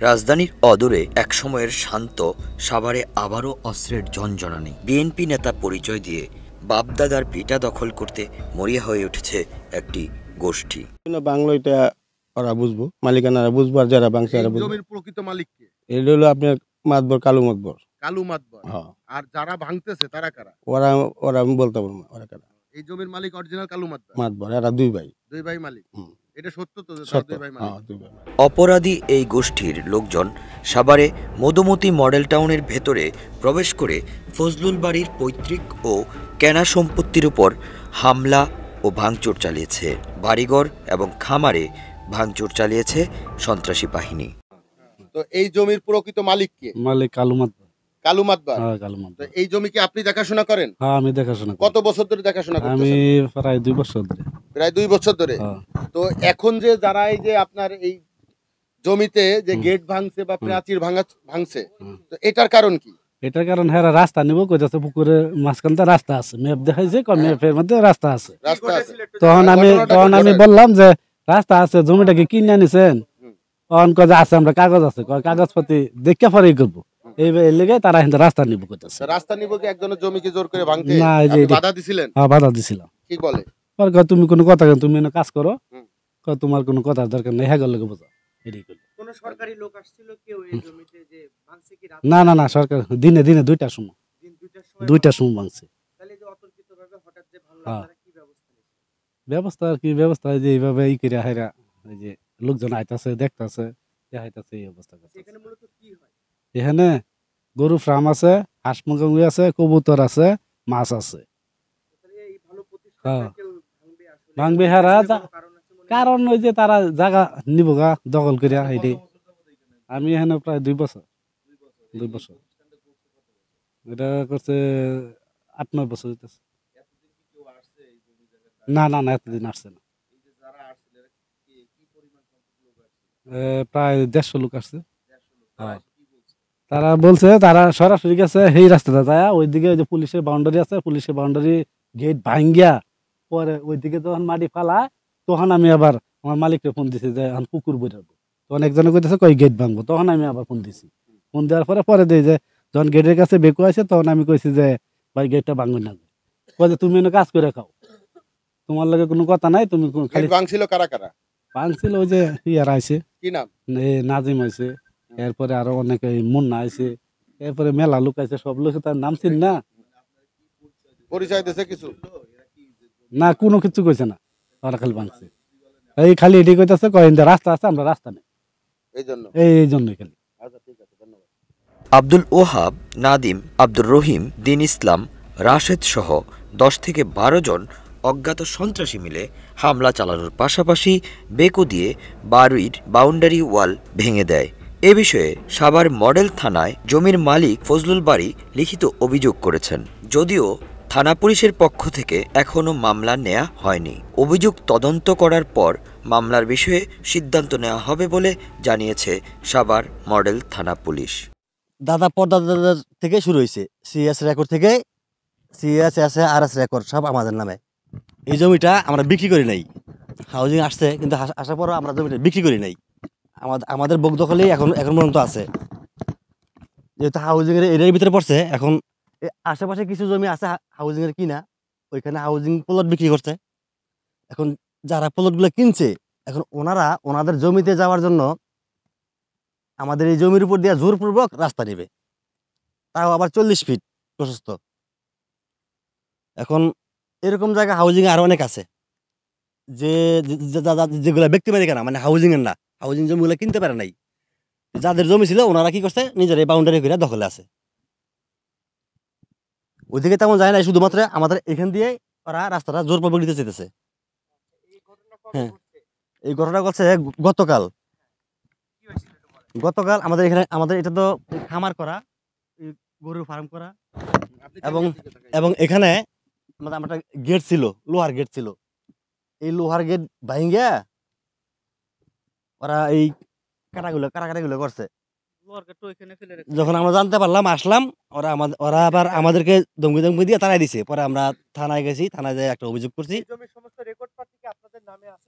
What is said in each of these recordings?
রাজধানীর অদূরে একসময়ের শান্ত সাভারে আবারও অস্ত্রের ঝনঝনানি। বিএনপি নেতা পরিচয় দিয়ে বাপদাদার ভিটা দখল করতে মরিয়া হয়ে উঠেছে একটি গোষ্ঠী। বাংলা এটা ওরা বুঝবো, মালিকানারা বুঝবো, আর যারা বাংলা জমির প্রকৃত মালিক কে? এটা হলো আপনার মাতবর, কালু মাতবর। কালু মাতবর। হ্যাঁ। আর যারা ভাঙতেছে তারা কারা? ওরা ওরা আমি বলতে পারবো না ওরা কারা। এই জমির মালিক অরিজিনাল কালু মাতবর। মাতবর এরা দুই ভাই। দুই ভাই মালিক। এটা সত্য তো যে সত্য। দুই ভাই মালিক? হ্যাঁ, দুই ভাই। অপরাধী এই গোষ্ঠীর লোকজন সাভারে মধুমতি মডেল টাউনের ভেতরে প্রবেশ করে ফজলুল বাড়ির পৈতৃক ও কেনা সম্পত্তির উপর হামলা ও ভাঙচুর চালিয়েছে। বাড়িঘর এবং খামারে ভাঙচুর চালিয়েছে সন্ত্রাসী বাহিনী। তো এই জমির প্রকৃত মালিক কে? মালিক কালু মাতবর। কালু মাতবর। হ্যাঁ, কালু মাতবর। তো এই জমি কি আপনি দেখাশোনা করেন? হ্যাঁ, আমি দেখাশোনা করি। কত বছর ধরে দেখাশোনা করতেছেন? আমি প্রায় 2 বছর ধরে। প্রায় 2 বছর ধরে। হ্যাঁ। তো এখন যে যারা এই যে আপনার এই জমিতে যে গেট ভাঙছে বা প্রাচীর ভাঙছে, তো এটার কারণ কি? এটার কারণ হ্যাঁ রাস্তা নিব কইতাছে, পুকুরে মাঝখানটা রাস্তা আছে, ম্যাপ দেখাইছে, ম্যাপের মধ্যে রাস্তা আছে। রাস্তা আছে। তখন আমি বললাম যে রাস্তা আছে, জমিটা কি কিনে নিছেন? তখন কয় যে আছে, আমরা কাগজ আছে, কাগজপাতি দেখে পরেই করবো। এই লেগে তারা কিন্তু রাস্তা নিব কইতাছে। রাস্তা নিব কি একজনের জমি কি জোর করে ভাঙতে? না, এই যে আপনি বাধা দিছিলেন? হ্যাঁ, বাধা দিছিলাম। কি বলে? পরে কয় তুমি কোনো কথা কেন, তুমি এনে কাজ করো, কয় তোমার কোনো কথার দরকার নেই, হ্যাঁ লাগে বোঝা। এটাই কইল। কোন সরকারি লোক আসছিল কেউ এই জমিতে যে ভাঙছে কি? না, সরকার দিনে 2টার সময়, দিন 2টার সময় ভাঙছে। তাহলে যে অতর্কিতভাবে হঠাৎ যে ভাঙলো, হ্যাঁ। আপনারা কি ব্যবস্থা নিয়েছেন? ব্যবস্থা আর কি ব্যবস্থা, যে এইভাবে করে হাইরা, এই যে লোকজন আইতাছে, দেখতাছে, দেখাইতাছে, এই অবস্থা করতেছে। এখানে মূলত কি হয়? এখানে গরু ফার্ম আছে, হাঁস মুরগি আছে, কবুতর আছে, মাছ আছে। তাহলে এই ভালো প্রতিষ্ঠানটা হ্যাঁ। কেউ ভাঙবে আসলে? ভাঙবে হারা, কোনো কারণ আছে মনে হয়? কারণ ওই যে তারা জায়গা নিব গা দখল করিয়া, এইটাই। আমি এখানে প্রায় 2 বছর। এটা করছে 8-9 বছর হইতেছে। না, এতদিন আসছে না। প্রায় 150 লোক আসছে। হ্যাঁ। তারা বলছে তারা সরাসরি গেছে সেই রাস্তাটা যায়, ওইদিকে ওই যে পুলিশের বাউন্ডারি আছে, পুলিশের বাউন্ডারি গেট ভাঙ্গিয়া পরে ওইদিকে যখন মাটি ফালায়, তখন আমি আবার আমার মালিককে ফোন দিছি যে এখন পুকুর বইরাবো। তখন একজনে কইতেছে কই গেট ভাঙবো, তখন আমি আবার ফোন দিছি। ফোন দেওয়ার পরে দেই যে যখন গেটের কাছে বেকু আছে, তখন আমি কইছি যে ভাই গেটটা ভাঙবে না, কয়ে তুমি এনে কাজ করে খাও, তোমার লগে কোনো কথা নাই, তুমি খালি। ভাঙছিল কারা কারা? ভাঙছিল ওই যে ইয়ার আইছে, কি নাম? নাজিম আইছে, এরপরে আরো অনেকে মুন্না আইছে, এরপরে মেলা লোক আইছে, সব লোক তার নাম চিন না। পরিচয় দিয়েছে কিছু? না, কোনো কিছু কইছে না, ওরা খালি ভাঙছে। এই খালি এটি কইতাছে কয়েন রাস্তা আছে, আমরা রাস্তা নেই, এই জন্যই খালি। আচ্ছা, ঠিক আছে, ধন্যবাদ। আব্দুল ওহাব, নাদিম, আব্দুর রহিম, দিন ইসলাম, রাশেদ সহ 10 থেকে 12 জন অজ্ঞাত সন্ত্রাসী মিলে হামলা চালানোর পাশাপাশি বেকু দিয়ে বাড়ির বাউন্ডারি ওয়াল ভেঙে দেয়। এ বিষয়ে সাভার মডেল থানায় জমির মালিক ফজলুল বাড়ি লিখিত অভিযোগ করেছেন। যদিও থানা পুলিশের পক্ষ থেকে এখনও মামলা নেওয়া হয়নি। অভিযোগ তদন্ত করার পর মামলার বিষয়ে সিদ্ধান্ত নেওয়া হবে বলে জানিয়েছে সাভার মডেল থানা পুলিশ। দাদা পরদাদাদের থেকে শুরু হয়েছে, সিএস রেকর্ড থেকে, সিএস আছে, আরএস রেকর্ড সব আমাদের নামে। এই জমিটা আমরা বিক্রি করি নাই, হাউজিং আসছে, কিন্তু আসার পরও আমরা জমিটা বিক্রি করি নাই, আমাদের বক দখলেই এখন পর্যন্ত আছে। যেহেতু হাউজিং এর এরিয়ার ভিতরে পড়ছে, এখন আশেপাশে কিছু জমি আছে হাউজিং এর কিনা, ওইখানে হাউজিং প্লট বিক্রি করছে। এখন যারা প্লটগুলো কিনছে, এখন ওনাদের জমিতে যাওয়ার জন্য আমাদের এই জমির উপর দিয়ে জোরপূর্বক রাস্তা নেবে, তাও আবার 40 ফিট প্রশস্ত। এখন এরকম জায়গা হাউজিং আরো অনেক আছে, যেগুলা ব্যক্তি মালিকানা, মানে হাউজিং এর না, হাউজিং জমিগুলো কিনতে পারে নাই। যাদের জমি ছিল ওনারা কি করছে, নিজের এই বাউন্ডারি করে দখলে আছে। ওইদিকে তেমন যায় না, শুধুমাত্র আমাদের এখান দিয়ে ওরা রাস্তাটা জোরপূর্বক নিতে চেয়েছে। হ্যাঁ, এই ঘটনা ঘটছে গতকাল আমাদের এখানে, আমাদের এটা তো খামার করা, গরুর ফার্ম করা, এবং এখানে আমাদের একটা গেট ছিল, লোহার গেট ছিল। এই লোহার গেট ভাঙিয়া ওরা এই কাটাকাটিগুলো করছে। যখন আমরা জানতে পারলাম, আসলাম, ওরা আবার আমাদেরকে ধমকি দিয়ে তাড়াই দিছে। পরে আমরা থানায় গেছি, থানায় যাই একটা অভিযোগ করছি।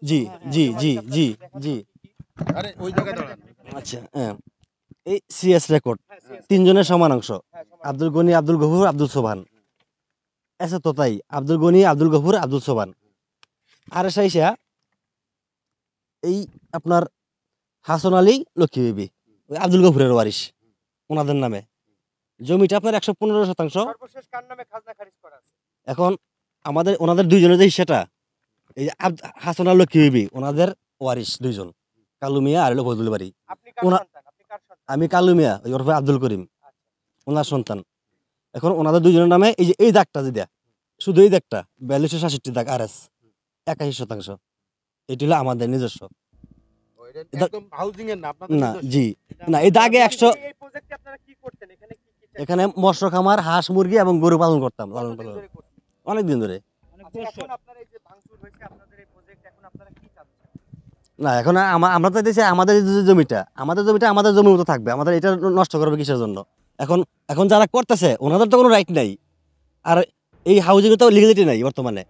জি। আচ্ছা, হ্যাঁ। এই সিএস রেকর্ড তিনজনের সমান অংশ, আব্দুল গনি, আব্দুল গফুর, আব্দুল সোবহান। এসে তো তাই, আব্দুল গনি, আব্দুল গফুর, আব্দুল সোবহান। আর এসা এই আপনার হাসান আলী লক্ষ্মী বিবি, ওই আব্দুল গফুরের ওয়ারিশ, ওনাদের নামে জমিটা আপনার 115%। সর্বশেষ কার নামে খাজনা খারিজ করা আছে? এখন আমাদের ওনাদের দুইজনের যে হিসাটা, এই যে হাসান আলী লক্ষ্মী বিবি ওনাদের ওয়ারিশ দুইজন, কালু মিয়া আর হলো ফজলুল বাড়ি। আপনি কার ওনা- সন্তান? আপনি কার সন্তান? আমি কালু মিয়া, ওই ওরফে আব্দুল করিম, ওনার সন্তান। এখন ওনাদের দুইজনের নামে এই যে এই দাগটা যে দেয়া, শুধু এই দাগটা 4267 দাগ আর এস 81%। এটি হলো আমাদের নিজস্ব। একদম হাউজিং এর না আপনাদের না নিজস্ব? জি, না এই দাগে 100। এই প্রজেক্টে আপনারা কি করতেন? এখানে কি কি চাষ- এখানে মৎস্য খামার, হাঁস মুরগি এবং গরু পালন করতাম, লালন কতদিন পালন ধরে করতেন? অনেকদিন ধরে। আচ্ছা, এখন আপনার এই যে ভাঙচুর হয়েছে আপনাদের এই প্রজেক্ট, এখন আপনারা কি চাচ্ছেন? না এখন আমরা তো দিয়েছি আমাদের যে জমিটা, আমাদের জমির মতো থাকবে, আমাদের এটা নষ্ট করবে কিসের জন্য? এখন এখন যারা করতেছে ওনাদের তো কোনো রাইট নাই, আর এই হাউজিং তো লিগালিটি নাই বর্তমানে।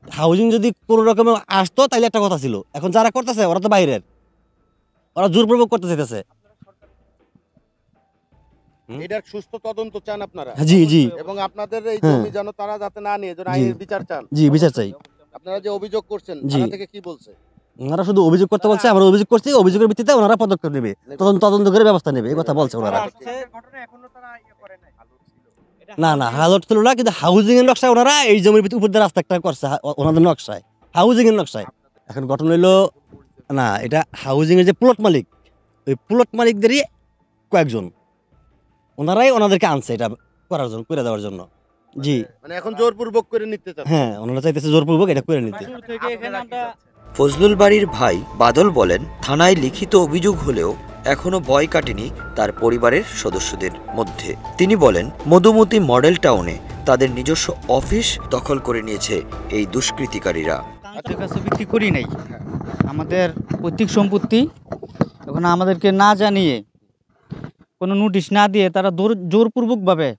হাউজিং যদি কোনো রকমে আসতো তাইলে একটা কথা ছিল, এখন যারা করতেছে ওরা তো বাইরের, ওরা জোরপূর্বক করতে চাইতেছে। এটার সুস্থ তদন্ত চান আপনারা, জি জি এবং আপনাদের এই হ্যাঁ। জমি যেন তারা যাতে না নিয়ে যেন জি। আইনের বিচার চান। জি বিচার চাই। আপনারা যে অভিযোগ করছেন জি। থানা থেকে কি বলছে? ওনারা শুধু অভিযোগ করতে বলছে, আমরা অভিযোগ করছি, অভিযোগের ভিত্তিতে ওনারা পদক্ষেপ নেবে, তদন্ত করে ব্যবস্থা নেবে, এই কথা বলছে ওনারা। আগের ঘটনা এখনো তারা ইয়ে করে নাই। না না হালট ছিল না, কিন্তু হাউজিং এর নকশায় ওনারা এই জমির ভিতর উপর দিয়ে রাস্তা একটা করছে, ওনাদের নকশায়, হাউজিং এর নকশায়। এখন ঘটনা হইলো, না এটা হাউজিং এর যে প্লট মালিক, ওই প্লট মালিকদেরই কয়েকজন, ওনারাই ওনাদেরকে আনছে এটা করার জন্য, করে দেওয়ার জন্য। জি মানে এখন জোরপূর্বক করে নিতে চান? হ্যাঁ, ওনারা চাইতেছে জোরপূর্বক এটা করে নিতে। থেকে এখানে আমরা ফজলুল বাড়ির ভাই বাদল বলেন, থানায় লিখিত অভিযোগ হলেও এখনো ভয় কাটেনি তার পরিবারের সদস্যদের মধ্যে। তিনি বলেন, মধুমতি মডেল টাউনে তাদের নিজস্ব অফিস দখল করে নিয়েছে এই দুষ্কৃতিকারীরা। কাউন্সিলের কাছে বিক্রি করি নাই, আমাদের পৈতৃক সম্পত্তি। এখন আমাদেরকে না জানিয়ে, কোনো নোটিশ না দিয়ে তারা জোরপূর্বকভাবে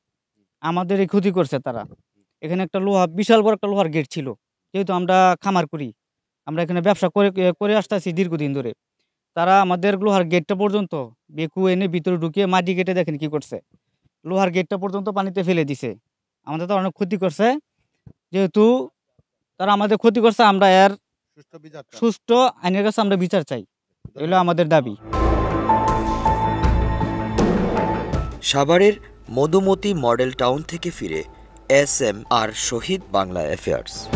আমাদের এই ক্ষতি করছে। তারা এখানে একটা বিশাল বড় একটা লোহার গেট ছিল, যেহেতু আমরা খামার করি, আমরা এখানে ব্যবসা করে আসতেছি দীর্ঘদিন ধরে। তারা আমাদের লোহার গেটটা পর্যন্ত বেকু এনে ভিতরে ঢুকিয়ে মাটি কেটে দেখেন কি করছে, লোহার গেটটা পর্যন্ত পানিতে ফেলে দিছে। আমাদের তো অনেক ক্ষতি করছে, যেহেতু তারা আমাদের ক্ষতি করছে, আমরা এর সুষ্ঠু বিচার চান? সুষ্ঠু আইনের কাছে আমরা বিচার চাই, এগুলো আমাদের দাবি। সাভারের মধুমতি মডেল টাউন থেকে ফিরে SM আর শহীদ বাংলা অ্যাফেয়ার্স।